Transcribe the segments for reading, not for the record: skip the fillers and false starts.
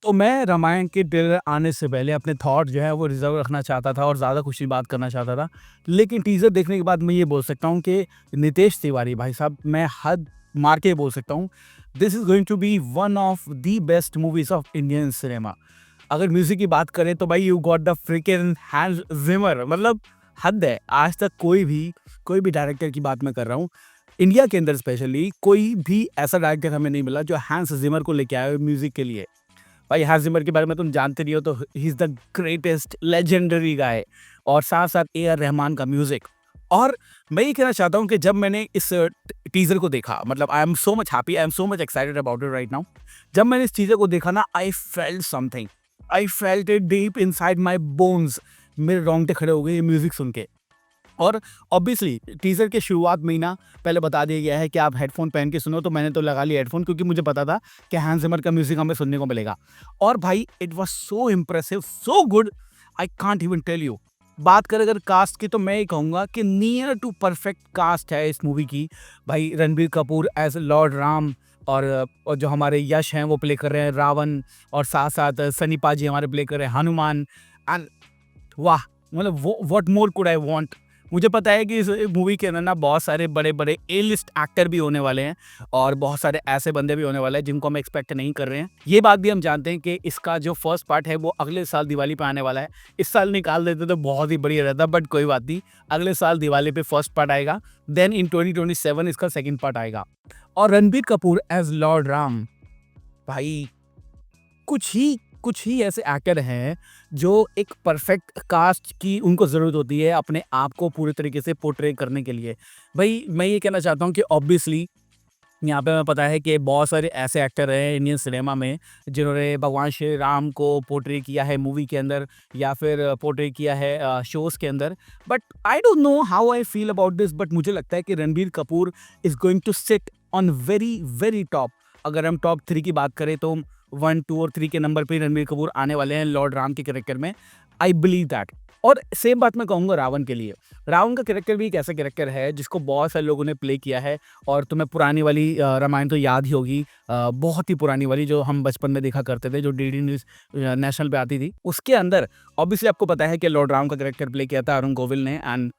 तो मैं रामायण के ट्रेलर आने से पहले अपने थॉट जो है वो रिज़र्व रखना चाहता था और ज़्यादा कुछ नहीं बात करना चाहता था। लेकिन टीज़र देखने के बाद मैं ये बोल सकता हूँ कि नितेश तिवारी भाई साहब, मैं हद मार के बोल सकता हूँ, this is going to be one of the best movies of Indian cinema. अगर म्यूज़िक की बात करें तो भाई you got the freaking Hans Zimmer, मतलब हद है। आज तक कोई भी डायरेक्टर की बात मैं कर रहा हूँ, इंडिया के अंदर स्पेशली कोई भी ऐसा डायरेक्टर हमें नहीं मिला जो हैंस जिमर को लेके आया हो म्यूज़िक के लिए। भाई हैंस जिमर के बारे में तुम जानते नहीं हो तो he is the greatest legendary guy, और साथ-साथ ए आर रहमान का म्यूज़िक। और मैं ये कहना चाहता हूँ कि जब मैंने इस टीज़र को देखा, मतलब I am so much happy, I am so much excited about it right now. जब मैंने इस टीज़र को देखा ना, I felt something, I felt it deep inside my bones. मेरे रोंगटे खड़े हो गए ये म्यूज़िक सुन के। और ऑब्वियसली टीज़र के शुरुआत में ही ना पहले बता दिया गया है कि आप हेडफ़ोन पहन के सुनो, तो मैंने तो लगा लिया हेडफ़ोन, क्योंकि मुझे पता था कि हैंस जिमर का म्यूज़िक हमें सुनने को मिलेगा। और भाई it was so impressive, so good, I can't even tell you. बात करें अगर कास्ट की, तो मैं ये कहूँगा कि नियर टू परफेक्ट कास्ट है इस मूवी की। भाई रणबीर कपूर एज़ लॉर्ड राम, और जो हमारे यश हैं वो प्ले कर रहे हैं रावण, और साथ-साथ सनी पाजी हमारे प्ले कर रहे हैं हनुमान। एंड वाह! मतलब वो what more could I want. मुझे पता है कि इस मूवी के अंदर ना बहुत सारे बड़े-बड़े ए लिस्ट एक्टर भी होने वाले हैं, और बहुत सारे ऐसे बंदे भी होने वाले हैं जिनको हम एक्सपेक्ट नहीं कर रहे हैं। ये बात भी हम जानते हैं कि इसका जो फर्स्ट पार्ट है वो अगले साल दिवाली पे आने वाला है। इस साल निकाल देते तो बहुत ही बढ़िया रहता, बट कोई बात नहीं। अगले साल दिवाली पे फर्स्ट पार्ट आएगा, देन इन 2027 इसका सेकंड पार्ट आएगा। और रणबीर कपूर एज़ लॉर्ड राम, भाई कुछ ही ऐसे एक्टर हैं जो एक परफेक्ट कास्ट की उनको ज़रूरत होती है अपने आप को पूरे तरीके से पोर्ट्रे करने के लिए। भाई मैं ये कहना चाहता हूँ कि ऑब्वियसली यहाँ पे हमें पता है कि बहुत सारे ऐसे एक्टर हैं इंडियन सिनेमा में जिन्होंने भगवान श्री राम को पोर्ट्रे किया है मूवी के अंदर, या फिर पोर्ट्रे किया है शोज़ के अंदर। But I don't know how I feel about this, but मुझे लगता है कि Ranbir Kapoor is going to sit on very very top. अगर हम टॉप 3 की बात करें तो 1, 2 और 3 के नंबर पे रणबीर कपूर आने वाले हैं लॉर्ड राम के कैरेक्टर में। I believe that. और सेम बात मैं कहूँगा रावण के लिए। रावण का कैरेक्टर भी एक ऐसा कैरेक्टर है जिसको बहुत सारे लोगों ने प्ले किया है। और तुम्हें पुरानी वाली रामायण तो याद ही होगी, बहुत ही पुरानी वाली जो हम बचपन में देखा करते थे, जो डीडी न्यूज़ नेशनल पे आती थी। उसके अंदर ऑब्वियसली आपको पता है कि लॉर्ड राम का कैरेक्टर प्ले किया था अरुण गोविल ने, एंड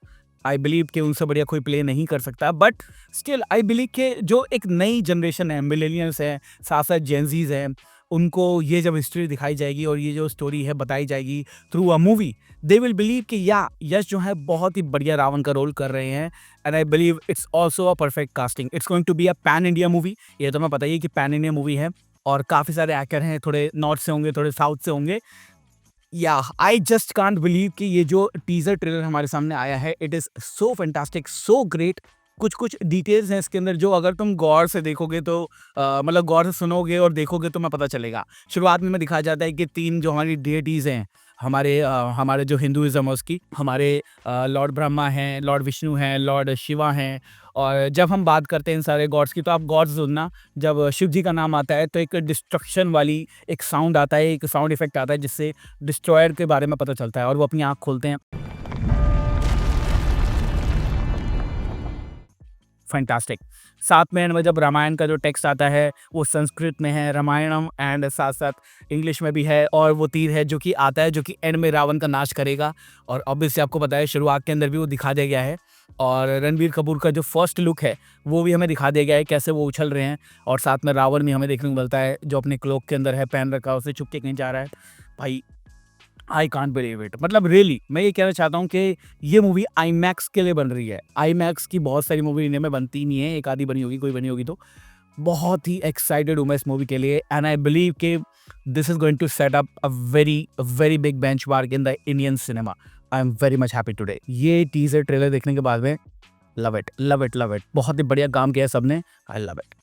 आई बिलीव कि उनसे बढ़िया कोई प्ले नहीं कर सकता। बट स्टिल आई बिलीव कि जो एक नई जनरेशन है, मिलेनियल्स हैं, साथ-साथ जेनज़ीज़ हैं, उनको ये जब हिस्ट्री दिखाई जाएगी और ये जो स्टोरी है बताई जाएगी through a movie, they will believe कि या यश जो है बहुत ही बढ़िया रावण का रोल कर रहे हैं। And I believe it's also a perfect casting. It's going to be a pan India movie. ये तो हमें पता ही है कि पैन इंडिया मूवी है, और काफ़ी सारे एक्टर हैं, थोड़े नॉर्थ से होंगे, थोड़े साउथ से होंगे। या आई जस्ट कांट बिलीव कि ये जो टीजर ट्रेलर हमारे सामने आया है, it is so fantastic, so great. कुछ डिटेल्स हैं इसके अंदर जो अगर तुम गौर से देखोगे तो मतलब गौर से सुनोगे और देखोगे तो तुम्हें पता चलेगा। शुरुआत में दिखाया जाता है कि 3 जो हमारी डेटीज़ हैं, हमारे जो हिंदुइज़्म है उसकी, हमारे लॉर्ड ब्रह्मा हैं, लॉर्ड विष्णु हैं, लॉर्ड शिवा हैं। और जब हम बात करते हैं इन सारे गॉड्स की, तो आप गॉड से सुनना, जब शिव जी का नाम आता है तो एक डिस्ट्रक्शन वाली एक साउंड आता है, एक साउंड इफेक्ट आता है, जिससे डिस्ट्रॉयर के बारे में पता चलता है और वो अपनी आँख खोलते हैं। फैंटास्टिक। साथ में एंड में जब रामायण का जो टेक्स्ट आता है वो संस्कृत में है, रामायणम, एंड साथ-साथ इंग्लिश में भी है, और वो तीर है जो कि आता है, जो कि एंड में रावण का नाश करेगा। और ऑब्वियसली आपको पता है शुरुआत के अंदर भी वो दिखा दिया गया है। और रणबीर कपूर का जो फर्स्ट लुक है वो भी हमें दिखा दिया गया है, कैसे वो उछल रहे हैं, और साथ में रावण भी हमें देखने को मिलता है जो अपने क्लोक के अंदर है पहन रखा है, उसे छुप के कहीं जा रहा है। भाई आई कांट बिलीव इट, मतलब रियली मैं ये कहना चाहता हूँ कि ये मूवी आईमैक्स के लिए बन रही है। आईमैक्स की बहुत सारी मूवी इंडिया में बनती नहीं है, एक आधी बनी होगी, कोई बनी होगी तो। बहुत ही एक्साइटेड हूँ मैं इस मूवी के लिए, एंड आई बिलीव कि this is going to set up a very big benchmark in the Indian cinema. I am very much happy today. ये टीजर ट्रेलर देखने के बाद में love it, love it, love it. बहुत ही बढ़िया काम किया है सबने। I love it.